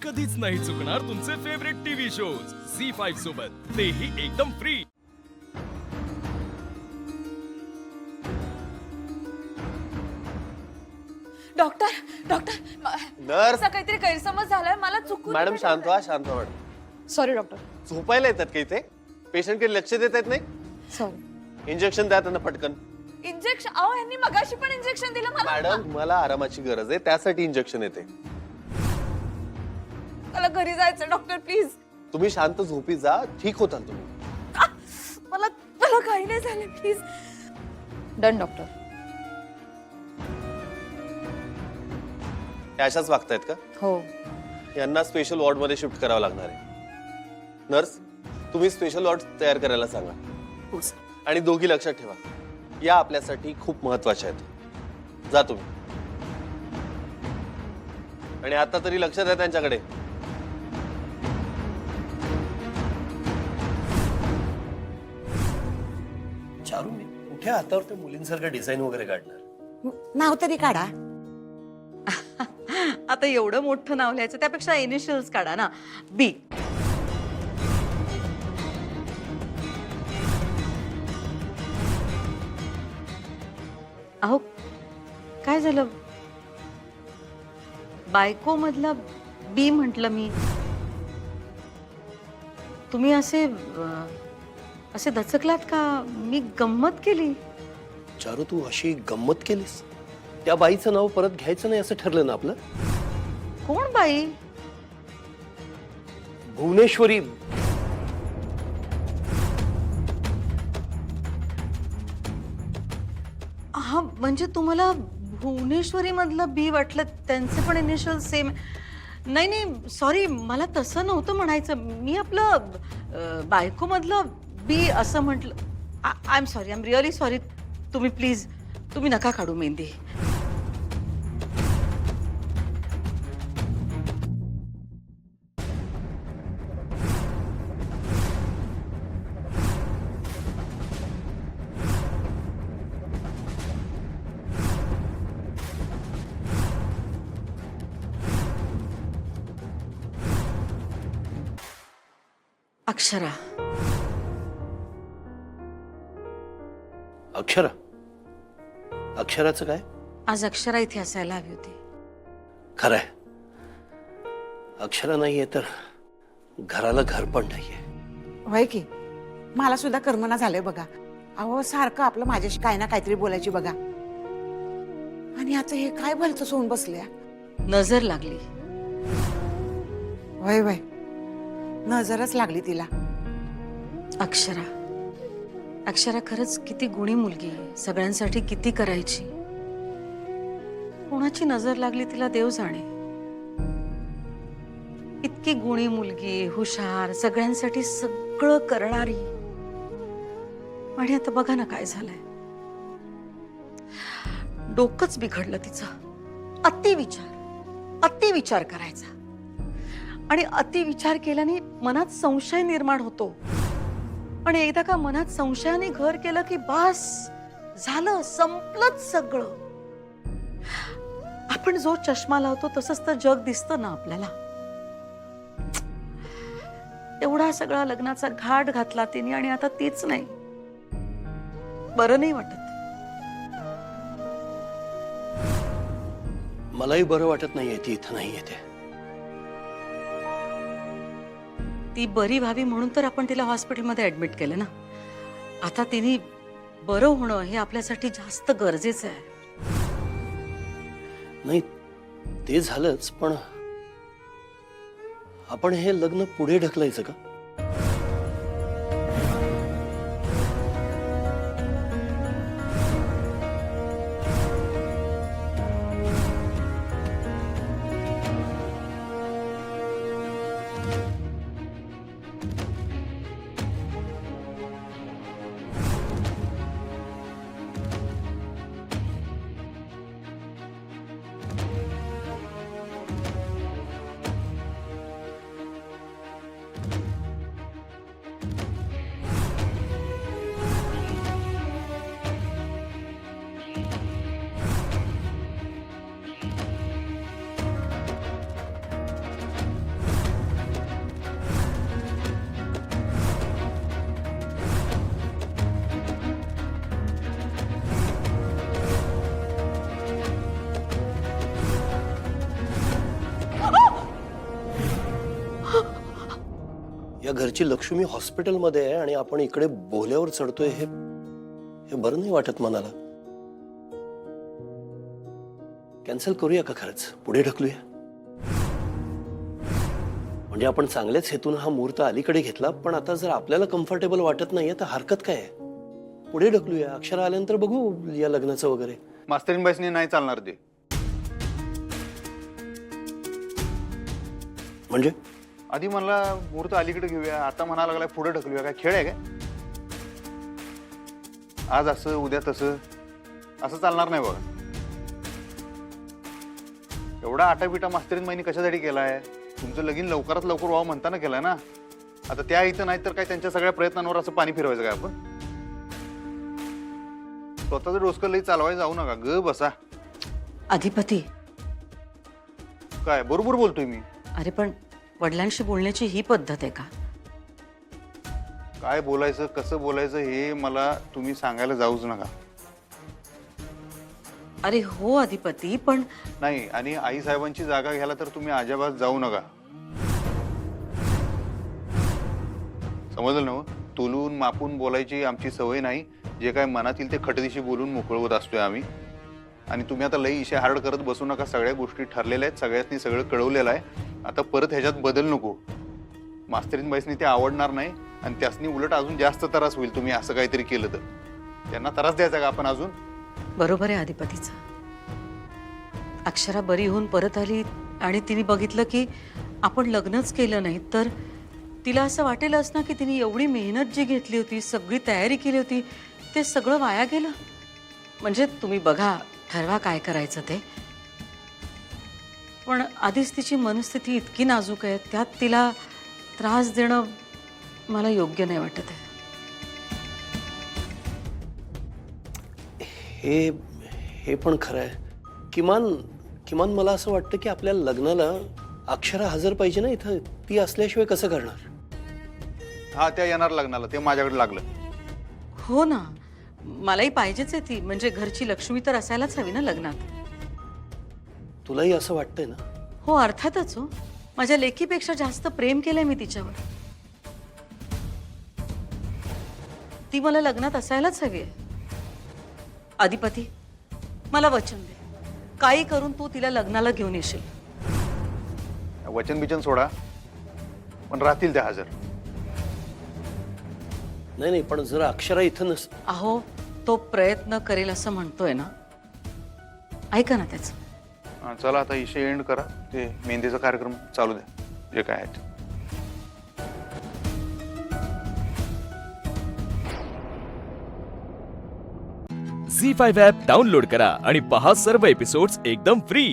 कधीच नाही चुकणार तुमचे फेवरेट टीव्ही शोज झी5 सोबत, तेही एकदम फ्री। डॉक्टर डॉक्टर नर्स काहीतरी गैरसमज झालाय मला चुकून मॅडम शांत व्हा मॅडम। सॉरी डॉक्टर झोपायला येतात का इथे? पेशंटकडे लक्ष देत आहेत नाही? सॉरी इंजेक्शन द्या त्यांना पटकन। इंजेक्शन अहो यांनी मगाशी पण इंजेक्शन दिलं मला मॅडम मला आरामाची गरज आहे, त्यासाठी इंजेक्शन येते। मला घरी जायचं डॉक्टर प्लीज तुम्ही शांत झोपी जा, ठीक होताल तुम्ही। मला मला काही नाही झालं प्लीज डन डॉक्टर हे अशाच वागतायत का? हो यांना स्पेशल वॉर्ड मध्ये शिफ्ट करावं लागणार आहे। नर्स तुम्ही स्पेशल वॉर्ड तयार करायला सांगा आणि दोघी लक्षात ठेवा, या आपल्यासाठी खूप महत्वाच्या आहेत। जा तुम्ही आणि आता तरी लक्ष द्या त्यांच्याकडे। चारू मी कुठे हातावर त्या मुलींसारखं डिझाईन वगैरे काढणार? नाव तरी काढा। आता एवढं मोठं नाव लिहायचं त्यापेक्षा इनिशियल्स काढा ना, बी। अहो काय झालं? बायको मधला बी म्हटलं मी। तुम्ही असे दचकलात का? मी गंमत केली। चारू तू अशी गंमत केलीस? त्या बाईचं नाव परत घ्यायचं नाही असं ठरलं ना आपलं? कोण बाई? भुवनेश्वरी। हा म्हणजे तुम्हाला भुवनेश्वरी मधलं बी वाटलं? त्यांचे पण इनिशियल सेम? नाही नाही सॉरी, मला तसं नव्हतं म्हणायचं। मी आपलं बायको मधलं बी असं म्हटलं। I am sorry, I am really sorry. तुम्ही प्लीज तुम्ही नका काढू मेहंदी। अक्षरा। अक्षरा? अक्षराचं काय? आज अक्षरा इथे असायला हवी होती। खरंय, अक्षरा नाहीये तर घराला घर पण नाहीये। होय की मला सुद्धा कर्मना झालंय बघा। अहो सारखं आपलं माझ्याशी काय ना काहीतरी बोलायची बघा, आणि आता हे काय भलतंच होऊन बसल्या। नजर लागली। होय होय नजरच लागली तिला। अक्षरा, अक्षरा खरंच किती गुणी मुलगी आहे, सगळ्यांसाठी किती करायची। कोणाची नजर लागली तिला देव जाणे। इतकी गुणी मुलगी, हुशार, सगळ्यांसाठी सगळं करणारी, आणि आता बघा ना काय झालंय। डोकंच बिघडलं तिचं। अतिविचार करायचा, आणि अतिविचार केल्याने मनात संशय निर्माण होतो, आणि एकदा का मनात संशयाने घर केलं की बस झालं, संपलंच सगळं। आपण जो चष्मा लावतो तसंच तर जग दिसतं ना आपल्याला। एवढा सगळा लग्नाचा घाट घातला तिने, आणि आता तीच नाही। बरं नाही वाटत। मलाही बरं वाटत नाहीये ती इथं नाहीये ते। ती बरी व्हावी म्हणून तर आपण तिला हॉस्पिटलमध्ये ऍडमिट केलं ना। आता तिने बरं होणं हे आपल्यासाठी जास्त गरजेचं आहे। नाही ते झालंच, पण आपण हे लग्न पुढे ढकलायचं का? या घरची लक्ष्मी हॉस्पिटलमध्ये आहे आणि आपण इकडे बोल्यावर चढतोय, हे बरं नाही वाटत मनाला. कॅन्सल करूया का खरंच, पुढे ढकलूया? म्हणजे आपण चांगल्याच हेतून हा मुहूर्त अलीकडे घेतला, पण आता जर आपल्याला कम्फर्टेबल वाटत नाहीये तर हरकत काय आहे? पुढे ढकलूया. अक्षरा आल्यानंतर बघू या लग्नाचं वगैरे. मास्तरीनबाईसनी नाही चालणार ते. म्हणजे आधी म्हणला मुहूर्त अलीकडे घेऊया, आता म्हणा लागलाय पुढे ढकलूया. काय खेळ आहे काय? आज असं उद्या तसं असं चालणार नाही बघा. एवढा आटापिटा मास्तरीनबाईंनी कशासाठी केलाय? तुमचं लगीन लवकरात लवकर व्हावं म्हणताना केलाय ना. आता त्या इथं नाही तर काय त्यांच्या सगळ्या प्रयत्नांवर असं पाणी फिरवायचं काय आपण? स्वतःचं डोसकं लई चालवायला जाऊ नका, ग बसा. अधिपती, काय बरोबर बोलतोय मी? अरे पण वडिलांशी बोलण्याची ही पद्धत आहे का? काय बोलायचं कसं बोलायचं हे मला तुम्ही सांगायला जाऊच नका. अरे हो अधिपती, पण नाही, आणि आई साहेबांची जागा घ्यायला तर तुम्ही अजिबात जाऊ नका. समजलं ना? तोलून मापून बोलायची आमची सवय नाही. जे काय मनात येईल ते खटदिशी बोलून मोकळवत असतोय आम्ही. आणि तुम्ही आता लई इशे हार्ड करत बसू नका. सगळ्या गोष्टी ठरलेल्या आहेत, सगळ्यांनी सगळं कळवलेलं आहे. आता परत ह्याच्यात बदल नको. मास्तरीनबाईसनी ते आवडणार नाही आणि त्यासनी उलट अजून जास्त त्रास होईल तुम्ही असं काहीतरी केलं तर. त्यांना त्रास द्यायचा का आपण अजून? बरोबर आहे अधिपतीचं. अक्षरा बरी होऊन परत आली आणि तिने बघितलं की आपण लग्नच केलं नाही, तर तिला असं वाटेलच ना की तिने एवढी मेहनत जी घेतली होती, सगळी तयारी केली होती, ते सगळं वाया गेलं. म्हणजे तुम्ही बघा, ठरवा काय करायचं ते. पण आधीच तिची मनस्थिती इतकी नाजूक आहे, त्यात तिला त्रास देणं मला योग्य नाही वाटत आहे. हे पण खरं आहे. किमान मला असं वाटतं की आपल्या लग्नाला अक्षरा हजर पाहिजे ना इथं. ती असल्याशिवाय कसं करणार? हा, त्या येणार लग्नाला, ते माझ्याकडे लागलं. हो ना, मलाही पाहिजेच आहे ती. म्हणजे घरची लक्ष्मी तर असायलाच हवी ना लग्नात. तुलाही असं वाटतंय ना? हो अर्थातच. हो, माझ्या लेकीपेक्षा जास्त प्रेम केलंय मी तिच्यावर. ती मला लग्नात असायलाच हवी आहे. अधिपती, मला वचन दे, काही करून तू तिला लग्नाला घेऊन येशील. वचन बिचन सोडा, पण राहतील त्या हजर. नाही, पण जर अक्षरा इथं नस. अहो, तो प्रयत्न करेल असं म्हणतोय ना. ऐका ना त्याचं. चला आता इशे एंड करा. ते मेहंदीचा कार्यक्रम चालू द्या, जे काय आहे ते. झी5 ॲप डाउनलोड करा आणि पहा सर्व एपिसोड्स एकदम फ्री.